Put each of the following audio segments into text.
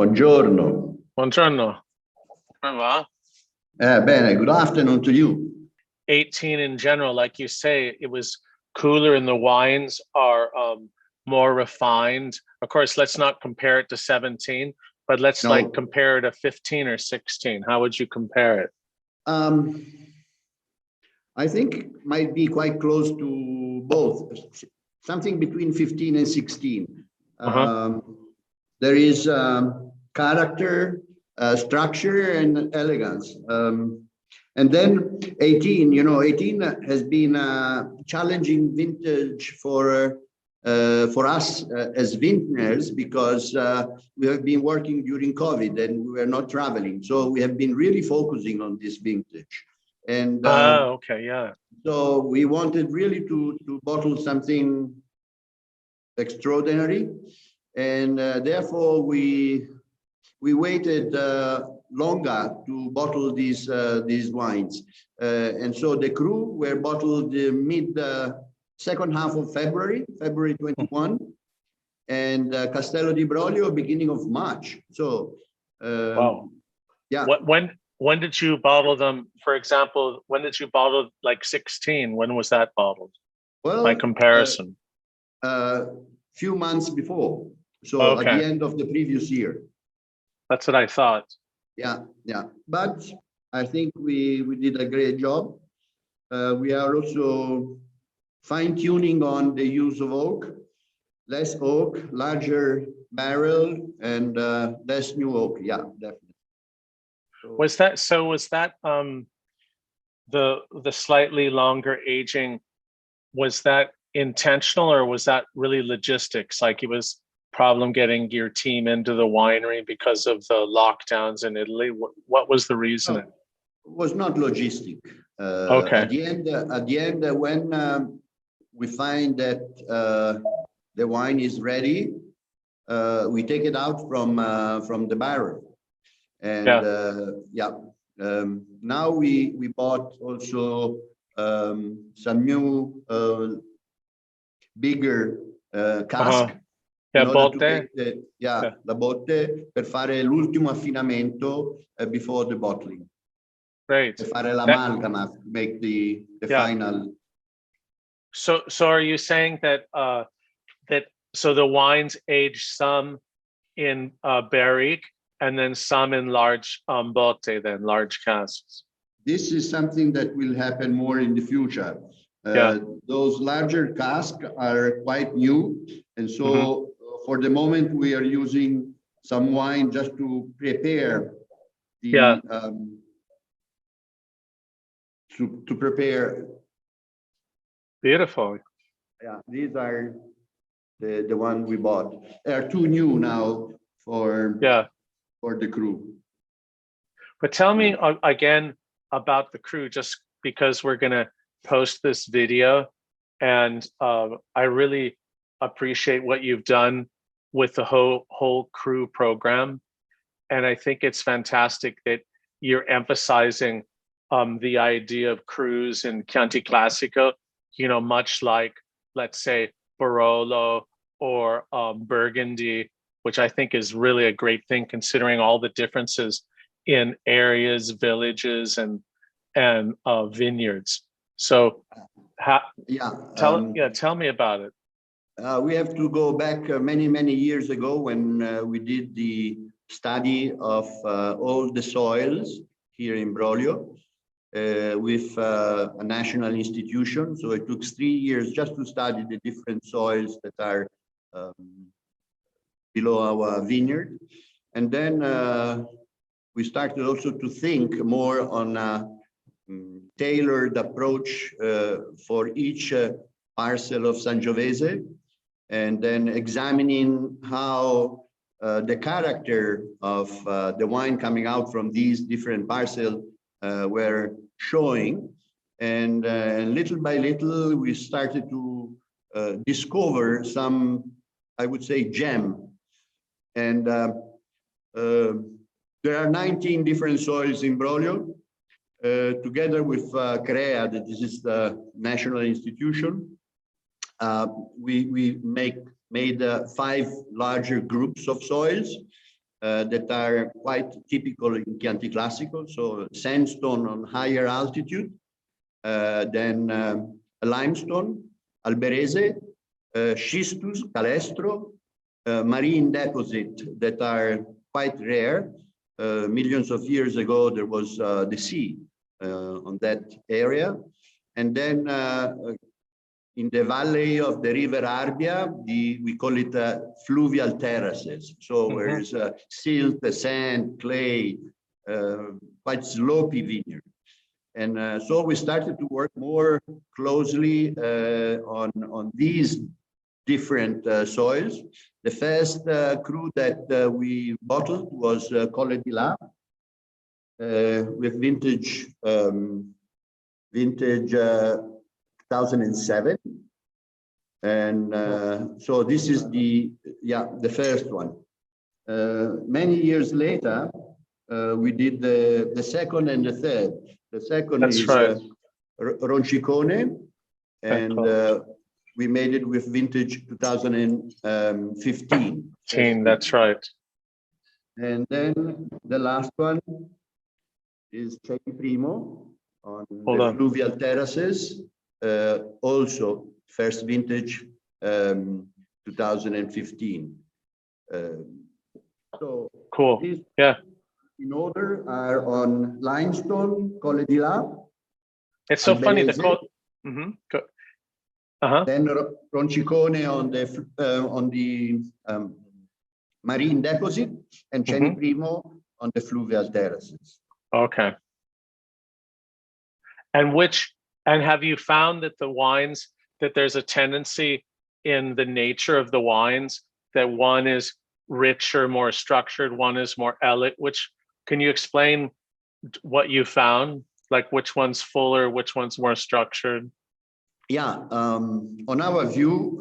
Buongiorno. Buongiorno. Come va? Bene, good afternoon to you. 18 in general, like you say, it was cooler and the wines are more refined. Of course, let's not compare it to 17, but let's like compare it to 15 or 16. How would you compare it? I think might be quite close to both, something between 15 and 16. There is character, structure, and elegance. And then 18, 18 has been a challenging vintage for us as vintners because we have been working during COVID and we were not traveling. So we have been really focusing on this vintage. And okay, yeah. So we wanted really to bottle something extraordinary. And therefore we waited longer to bottle these wines, and so the Cru were bottled mid second half of February 21, and Castello di Broglio beginning of March. So wow, yeah. When did you bottle them? For example, when did you bottle like 16? When was that bottled? Well, by comparison, few months before, so at the end of the previous year. That's what I thought. Yeah, but I think we did a great job. We are also fine-tuning on the use of oak, less oak, larger barrel, and less new oak. Yeah, definitely. Was that the slightly longer aging, was that intentional or was that really logistics? Like it was problem getting your team into the winery because of the lockdowns in Italy? What was the reason? No, it was not logistic. Okay. At the end, when we find that the wine is ready, we take it out from the barrel, and now we bought also some new bigger cask. Botte. La botte per fare l'ultimo affinamento before the bottling. Great. Per fare l'amalgama, make the final. So are you saying that so the wines age some in barrique and then some in large botte, then large casks? This is something that will happen more in the future. Those larger casks are quite new, and so for the moment we are using some wine just to prepare the to prepare. Beautiful. Yeah, these are the one we bought. They are too new now for the Cru. But tell me again about the Cru, just because we're going to post this video, and I really appreciate what you've done with the whole Cru program, and I think it's fantastic that you're emphasizing the idea of Crus in Chianti Classico, much like, let's say, Barolo or Burgundy, which I think is really a great thing considering all the differences in areas, villages, and vineyards. So tell me about it. We have to go back many years ago when we did the study of all the soils here in Broglio with a national institution. So it took 3 years just to study the different soils that are below our vineyard. And then we started also to think more on a tailored approach for each parcel of Sangiovese, and then examining how the character of the wine coming out from these different parcels were showing. And little by little, we started to discover some, I would say, gem. And there are 19 different soils in Broglio, together with CREA, that this is the national institution. We made 5 larger groups of soils, that are quite typical in Chianti Classicos. So sandstone on higher altitude, then limestone, alberese, schistous, calestro, marine deposit that are quite rare. Millions of years ago, there was the sea on that area. And then in the valley of the river Arbia, we call it fluvial terraces. So where is silt, sand, clay, quite slopey vineyard. And so we started to work more closely on these different soils. The first cru that we bottled was Colle di La with vintage 2007. And so this is the first one. Many years later, we did the second and the third. The second is Roncicone, and we made it with vintage 2015. That's right. And then the last one is Chianti Primo on the fluvial terraces, also first vintage 2015. So cool. Yeah. In order are on limestone, Colle di La. It's so funny to call. Then Roncicone on the marine deposit, and Chianti Primo on the fluvial terraces. Okay. And have you found that the wines, that there's a tendency in the nature of the wines that one is richer, more structured, one is more elegant? Can you explain what you found? Like which one's fuller, which one's more structured? Yeah, on our view,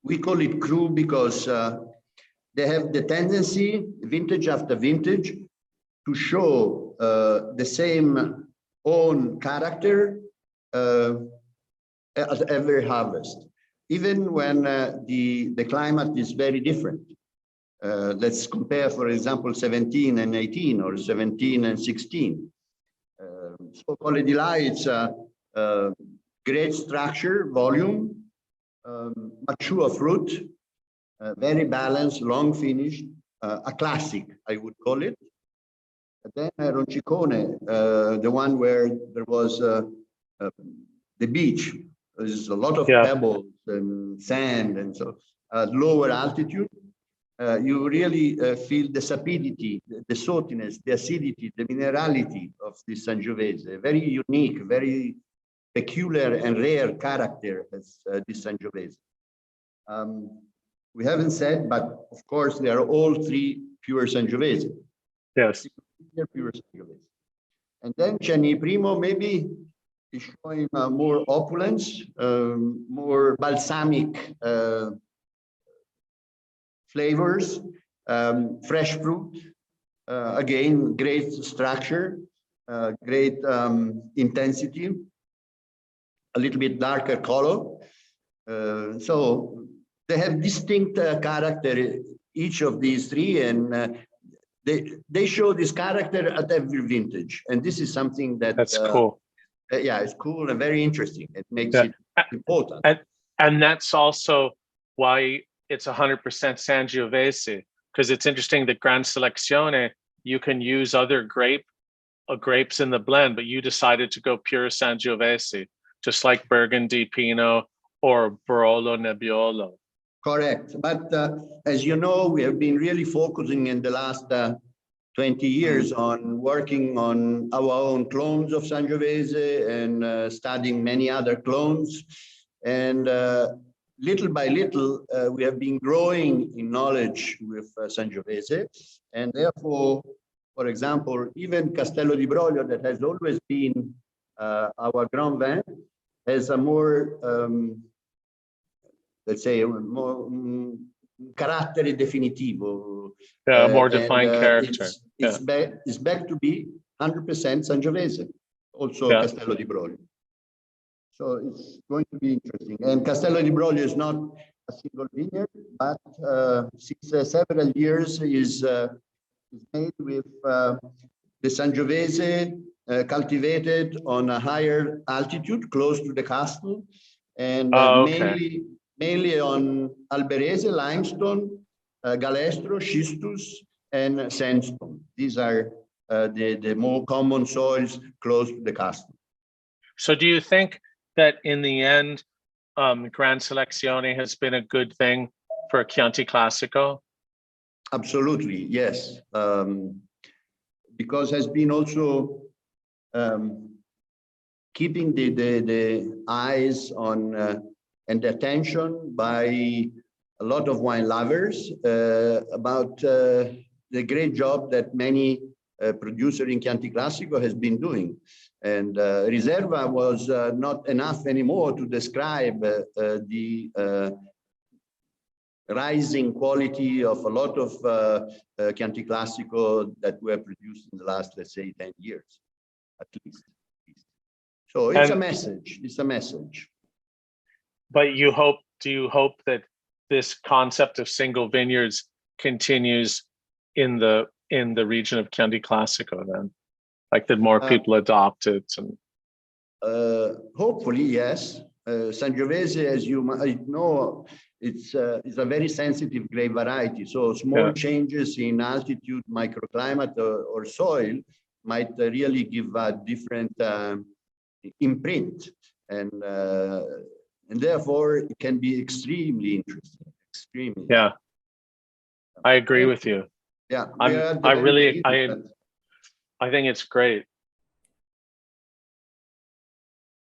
we call it cru because they have the tendency, vintage after vintage, to show the same own character at every harvest, even when the climate is very different. Let's compare, for example, 17 and 18 or 17 and 16. So Colle di La, it's great structure, volume, mature fruit, very balanced, long finished, a classic, I would call it. And then Roncicone, the one where there was the beach. There's a lot of pebbles and sand, and so lower altitude. You really feel the sapidity, the saltiness, the acidity, the minerality of this Sangiovese. Very unique, very peculiar and rare character as this Sangiovese. We haven't said, but of course they are all three pure Sangiovese. Yes. They're pure Sangiovese. And then Chianti Primo maybe is showing more opulence, more balsamic flavors, fresh fruit, again, great structure, great intensity, a little bit darker color. So they have distinct character, each of these three, and they show this character at every vintage. And this is something that's cool. Yeah, it's cool and very interesting. It makes it important. And that's also why it's 100% Sangiovese, because it's interesting that Gran Selezione, you can use other grapes in the blend, but you decided to go pure Sangiovese, just like Burgundy Pinot or Barolo Nebbiolo. Correct. But as you know, we have been really focusing in the last 20 years on working on our own clones of Sangiovese and studying many other clones. And little by little, we have been growing in knowledge with Sangiovese. And therefore, for example, even Castello di Broglio, that has always been our Grand Vin, has a more, let's say, more carattere definitivo. More defined character. It's back to be 100% Sangiovese, also Castello di Broglio. So it's going to be interesting. And Castello di Broglio is not a single vineyard, but since several years is made with the Sangiovese cultivated on a higher altitude, close to the castle, and Oh, okay. mainly on Alberese, limestone, Galestro, schistous, and sandstone. These are the more common soils close to the castle. So do you think that in the end, Gran Selezione has been a good thing for Chianti Classico? Absolutely, yes. Because has been also keeping the eyes on and the attention by a lot of wine lovers about the great job that many producer in Chianti Classico has been doing. And Riserva was not enough anymore to describe the rising quality of a lot of Chianti Classico that were produced in the last, let's say, 10 years, at least. So it's a message, it's a message. But do you hope that this concept of single vineyards continues in the region of Chianti Classico then? Like that more people adopt it? And hopefully, yes. Sangiovese, as you might know, it's a very sensitive grape variety. So small changes in altitude, microclimate, or soil might really give a different imprint, and therefore it can be extremely interesting. Extremely. Yeah, I agree with you. Yeah, I think it's great.